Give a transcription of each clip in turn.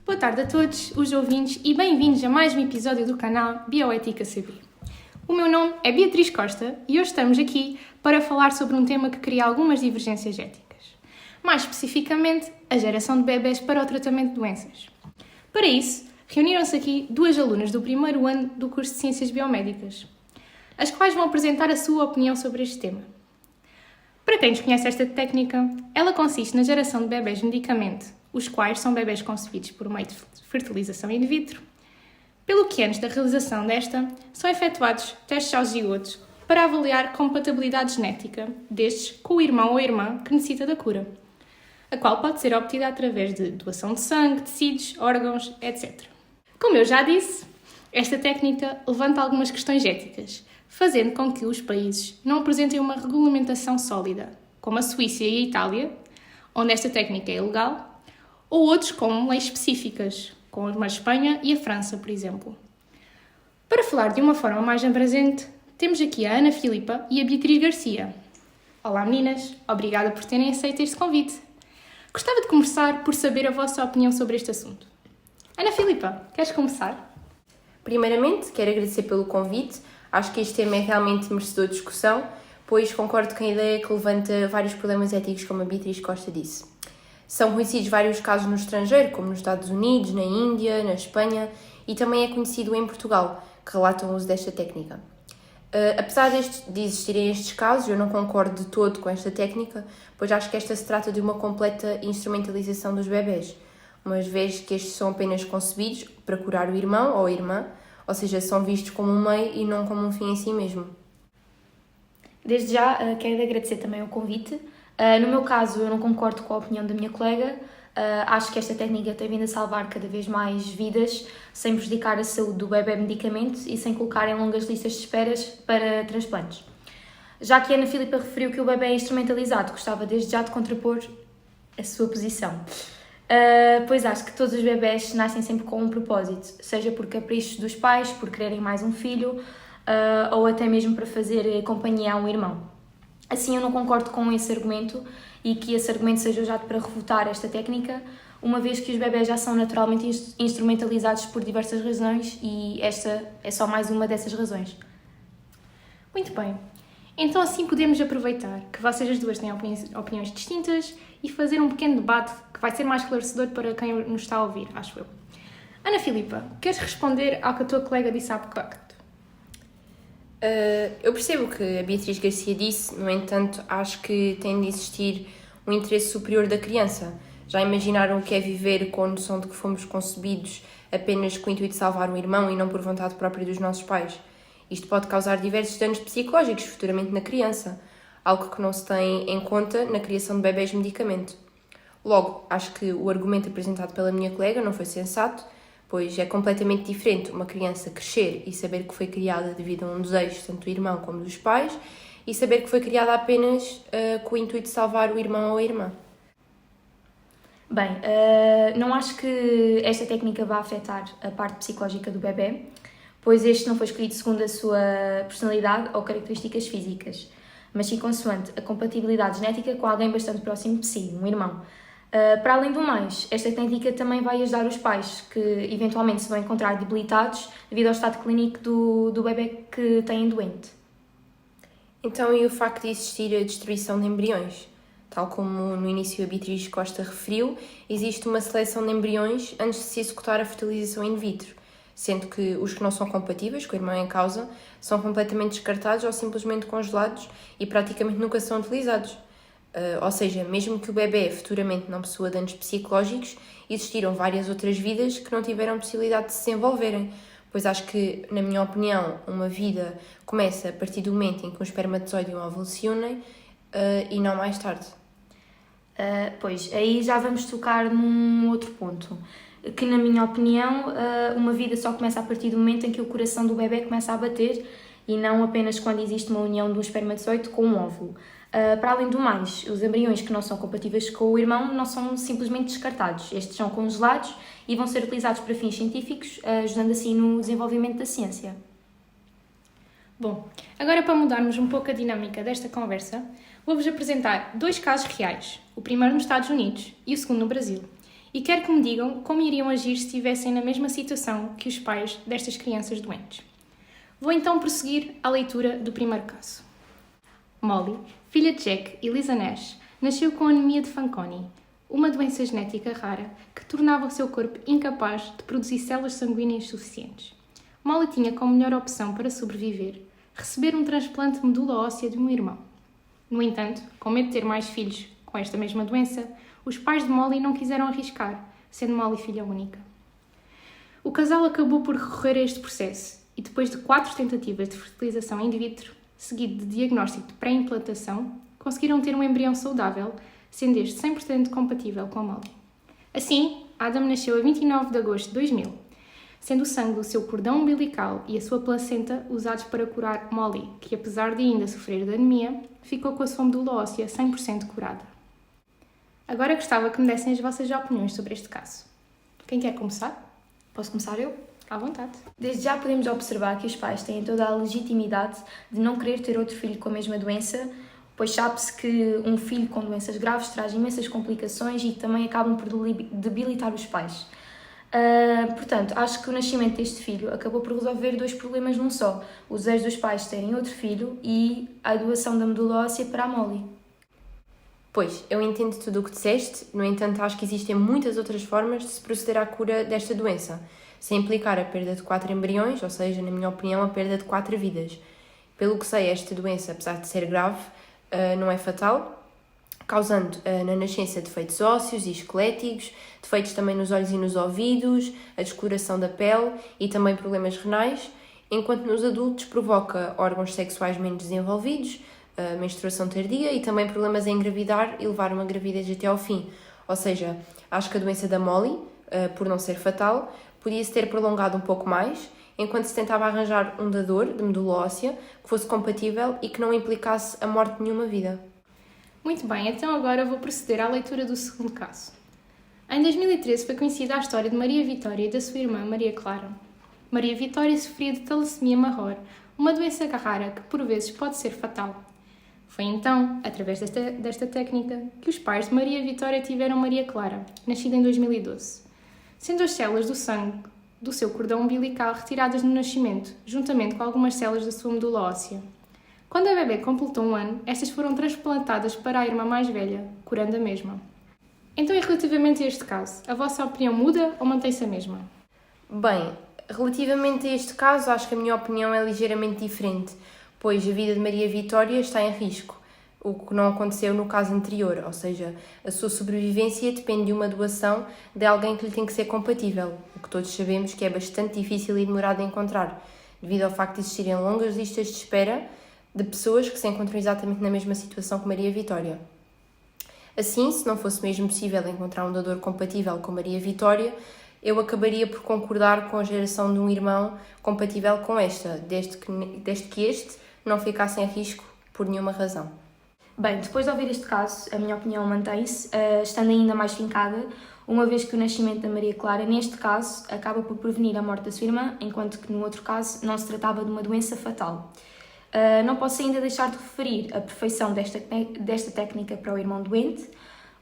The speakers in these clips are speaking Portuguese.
Boa tarde a todos os ouvintes e bem-vindos a mais um episódio do canal Bioética CB. O meu nome é Beatriz Costa e hoje estamos aqui para falar sobre um tema que cria algumas divergências éticas. Mais especificamente, a geração de bebés para o tratamento de doenças. Para isso, reuniram-se aqui duas alunas do primeiro ano do curso de Ciências Biomédicas, as quais vão apresentar a sua opinião sobre este tema. Para quem desconhece esta técnica, ela consiste na geração de bebés medicamente, os quais são bebés concebidos por meio de fertilização in vitro, pelo que antes da realização desta, são efetuados testes aos zigotos para avaliar compatibilidade genética destes com o irmão ou irmã que necessita da cura, a qual pode ser obtida através de doação de sangue, tecidos, órgãos, etc. Como eu já disse, esta técnica levanta algumas questões éticas, fazendo com que os países não apresentem uma regulamentação sólida, como a Suíça e a Itália, onde esta técnica é ilegal, ou outros com leis específicas, como a Espanha e a França, por exemplo. Para falar de uma forma mais abrangente, temos aqui a Ana Filipa e a Beatriz Garcia. Olá meninas, obrigada por terem aceito este convite. Gostava de começar por saber a vossa opinião sobre este assunto. Ana Filipa, queres começar? Primeiramente, quero agradecer pelo convite. Acho que este tema é realmente merecedor de discussão, pois concordo com a ideia que levanta vários problemas éticos, como a Beatriz Costa disse. São conhecidos vários casos no estrangeiro, como nos Estados Unidos, na Índia, na Espanha, e também é conhecido em Portugal, que relatam o uso desta técnica. Apesar de existirem estes casos, eu não concordo de todo com esta técnica, pois acho que esta se trata de uma completa instrumentalização dos bebés, uma vez que estes são apenas concebidos para curar o irmão ou a irmã, ou seja, são vistos como um meio e não como um fim em si mesmo. Desde já, quero agradecer também o convite. No meu caso, eu não concordo com a opinião da minha colega. Acho que esta técnica tem vindo a salvar cada vez mais vidas, sem prejudicar a saúde do bebé medicamente e sem colocar em longas listas de esperas para transplantes. Já que a Ana Filipa referiu que o bebé é instrumentalizado, gostava desde já de contrapor a sua posição. Pois acho que todos os bebés nascem sempre com um propósito, seja por caprichos dos pais, por quererem mais um filho, ou até mesmo para fazer companhia a um irmão. Assim, eu não concordo com esse argumento e que esse argumento seja usado para refutar esta técnica, uma vez que os bebés já são naturalmente instrumentalizados por diversas razões e esta é só mais uma dessas razões. Muito bem. Então assim podemos aproveitar que vocês as duas têm opiniões distintas e fazer um pequeno debate que vai ser mais esclarecedor para quem nos está a ouvir, acho eu. Ana Filipa, queres responder ao que a tua colega disse há bocado? Eu percebo o que a Beatriz Garcia disse, no entanto, acho que tem de existir um interesse superior da criança. Já imaginaram o que é viver com a noção de que fomos concebidos apenas com o intuito de salvar um irmão e não por vontade própria dos nossos pais? Isto pode causar diversos danos psicológicos futuramente na criança, algo que não se tem em conta na criação de bebés medicamento. Logo, acho que o argumento apresentado pela minha colega não foi sensato, pois é completamente diferente uma criança crescer e saber que foi criada devido a um desejo tanto do irmão como dos pais e saber que foi criada apenas com o intuito de salvar o irmão ou a irmã. Bem, não acho que esta técnica vá afetar a parte psicológica do bebé, pois este não foi escolhido segundo a sua personalidade ou características físicas, mas sim consoante a compatibilidade genética com alguém bastante próximo de si, um irmão. Para além do mais, esta técnica também vai ajudar os pais que eventualmente se vão encontrar debilitados devido ao estado clínico do bebé que têm doente. Então, e o facto de existir a destruição de embriões? Tal como no início a Beatriz Costa referiu, existe uma seleção de embriões antes de se executar a fertilização in vitro, sendo que os que não são compatíveis com o irmão em causa são completamente descartados ou simplesmente congelados e praticamente nunca são utilizados. Ou seja, mesmo que o bebê futuramente não possua danos psicológicos, existiram várias outras vidas que não tiveram possibilidade de se desenvolverem, pois acho que, na minha opinião, uma vida começa a partir do momento em que um espermatozoide e um óvulo se unem e não mais tarde. Pois, aí já vamos tocar num outro ponto, que na minha opinião uma vida só começa a partir do momento em que o coração do bebê começa a bater e não apenas quando existe uma união do espermatozoide com um óvulo. Para além do mais, os embriões que não são compatíveis com o irmão não são simplesmente descartados. Estes são congelados e vão ser utilizados para fins científicos, ajudando assim no desenvolvimento da ciência. Bom, agora para mudarmos um pouco a dinâmica desta conversa, vou-vos apresentar dois casos reais, o primeiro nos Estados Unidos e o segundo no Brasil. e quero que me digam como iriam agir se estivessem na mesma situação que os pais destas crianças doentes. Vou então prosseguir a leitura do primeiro caso. Molly, filha de Jack e Lisa Nash, nasceu com anemia de Fanconi, uma doença genética rara que tornava o seu corpo incapaz de produzir células sanguíneas suficientes. Molly tinha como melhor opção para sobreviver receber um transplante de medula óssea de um irmão. No entanto, com medo de ter mais filhos com esta mesma doença, os pais de Molly não quiseram arriscar, sendo Molly filha única. O casal acabou por recorrer a este processo e, depois de 4 tentativas de fertilização in vitro, seguido de diagnóstico de pré-implantação, conseguiram ter um embrião saudável, sendo este 100% compatível com a Molly. Assim, Adam nasceu a 29 de agosto de 2000, sendo o sangue do seu cordão umbilical e a sua placenta usados para curar Molly, que apesar de ainda sofrer de anemia, ficou com a sua medula óssea 100% curada. Agora gostava que me dessem as vossas opiniões sobre este caso. Quem quer começar? Posso começar eu? À vontade. Desde já podemos observar que os pais têm toda a legitimidade de não querer ter outro filho com a mesma doença, pois sabe-se que um filho com doenças graves traz imensas complicações e também acabam por debilitar os pais. Portanto, acho que o nascimento deste filho acabou por resolver 2 problemas num só: o desejo dos pais de terem outro filho e a doação da medula óssea para a Molly. Pois, eu entendo tudo o que disseste, no entanto acho que existem muitas outras formas de se proceder à cura desta doença, sem implicar a perda de 4 embriões, ou seja, na minha opinião, a perda de 4 vidas. Pelo que sei, esta doença, apesar de ser grave, não é fatal, causando na nascença defeitos ósseos e esqueléticos, defeitos também nos olhos e nos ouvidos, a descoloração da pele e também problemas renais, enquanto nos adultos provoca órgãos sexuais menos desenvolvidos, menstruação tardia e também problemas em engravidar e levar uma gravidez até ao fim. Ou seja, acho que a doença da Molly, por não ser fatal, podia-se ter prolongado um pouco mais, enquanto se tentava arranjar um dador de medula óssea que fosse compatível e que não implicasse a morte de nenhuma vida. Muito bem, então agora vou proceder à leitura do segundo caso. Em 2013 foi conhecida a história de Maria Vitória e da sua irmã Maria Clara. Maria Vitória sofria de talassemia marror, uma doença rara que por vezes pode ser fatal. Foi então, através desta técnica, que os pais de Maria Vitória tiveram Maria Clara, nascida em 2012, sendo as células do sangue do seu cordão umbilical retiradas no nascimento, juntamente com algumas células da sua medula óssea. Quando a bebê completou 1 ano, estas foram transplantadas para a irmã mais velha, curando a mesma. Então, e relativamente a este caso, a vossa opinião muda ou mantém-se a mesma? Bem, relativamente a este caso, acho que a minha opinião é ligeiramente diferente, pois a vida de Maria Vitória está em risco, o que não aconteceu no caso anterior, ou seja, a sua sobrevivência depende de uma doação de alguém que lhe tem que ser compatível, o que todos sabemos que é bastante difícil e demorado de encontrar, devido ao facto de existirem longas listas de espera de pessoas que se encontram exatamente na mesma situação que Maria Vitória. Assim, se não fosse mesmo possível encontrar um dador compatível com Maria Vitória, eu acabaria por concordar com a geração de um irmão compatível com esta, desde que este não ficasse em risco por nenhuma razão. Bem, depois de ouvir este caso, a minha opinião mantém-se, estando ainda mais fincada, uma vez que o nascimento da Maria Clara, neste caso, acaba por prevenir a morte da sua irmã, enquanto que no outro caso não se tratava de uma doença fatal. Não posso ainda deixar de referir a perfeição desta técnica para o irmão doente,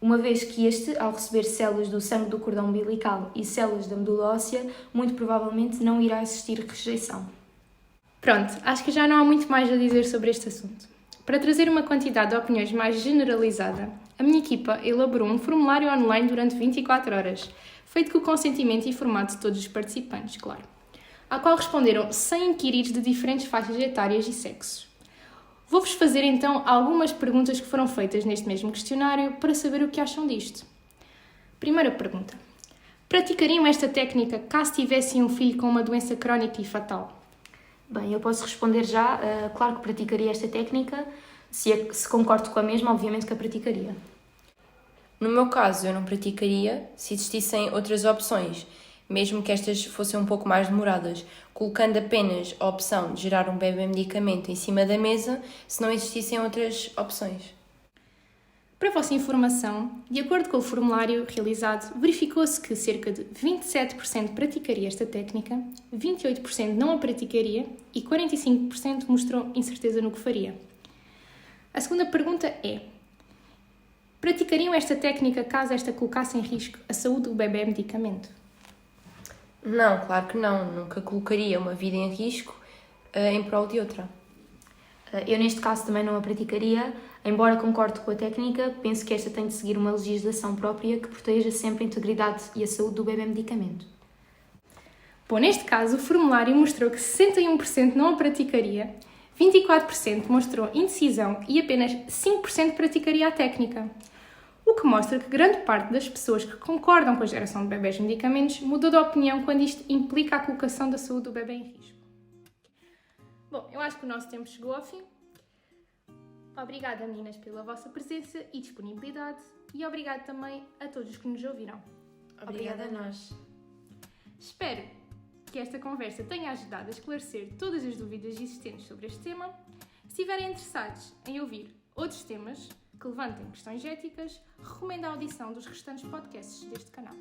uma vez que este, ao receber células do sangue do cordão umbilical e células da medula óssea, muito provavelmente não irá existir rejeição. Pronto, acho que já não há muito mais a dizer sobre este assunto. Para trazer uma quantidade de opiniões mais generalizada, a minha equipa elaborou um formulário online durante 24 horas, feito com o consentimento informado de todos os participantes, claro, ao qual responderam 100 inquiridos de diferentes faixas etárias e sexos. Vou-vos fazer então algumas perguntas que foram feitas neste mesmo questionário para saber o que acham disto. Primeira pergunta. Praticariam esta técnica caso tivessem um filho com uma doença crónica e fatal? Bem, eu posso responder já. Claro que praticaria esta técnica. Se concordo com a mesma, obviamente que a praticaria. No meu caso, eu não praticaria se existissem outras opções, mesmo que estas fossem um pouco mais demoradas, colocando apenas a opção de gerar um bebê medicamento em cima da mesa, se não existissem outras opções. Para a vossa informação, de acordo com o formulário realizado, verificou-se que cerca de 27% praticaria esta técnica, 28% não a praticaria e 45% mostrou incerteza no que faria. A segunda pergunta é: praticariam esta técnica caso esta colocasse em risco a saúde do bebê medicamento? Não, claro que não. Nunca colocaria uma vida em risco em prol de outra. Eu, neste caso, também não a praticaria, embora concorde com a técnica, penso que esta tem de seguir uma legislação própria que proteja sempre a integridade e a saúde do bebê medicamento. Bom, neste caso, o formulário mostrou que 61% não a praticaria, 24% mostrou indecisão e apenas 5% praticaria a técnica. O que mostra que grande parte das pessoas que concordam com a geração de bebés medicamentos mudou de opinião quando isto implica a colocação da saúde do bebê em risco. Bom, eu acho que o nosso tempo chegou ao fim. Obrigada, meninas, pela vossa presença e disponibilidade e obrigado também a todos os que nos ouviram. Obrigada a nós. Espero que esta conversa tenha ajudado a esclarecer todas as dúvidas existentes sobre este tema. Se estiverem interessados em ouvir outros temas que levantem questões éticas, recomendo a audição dos restantes podcasts deste canal.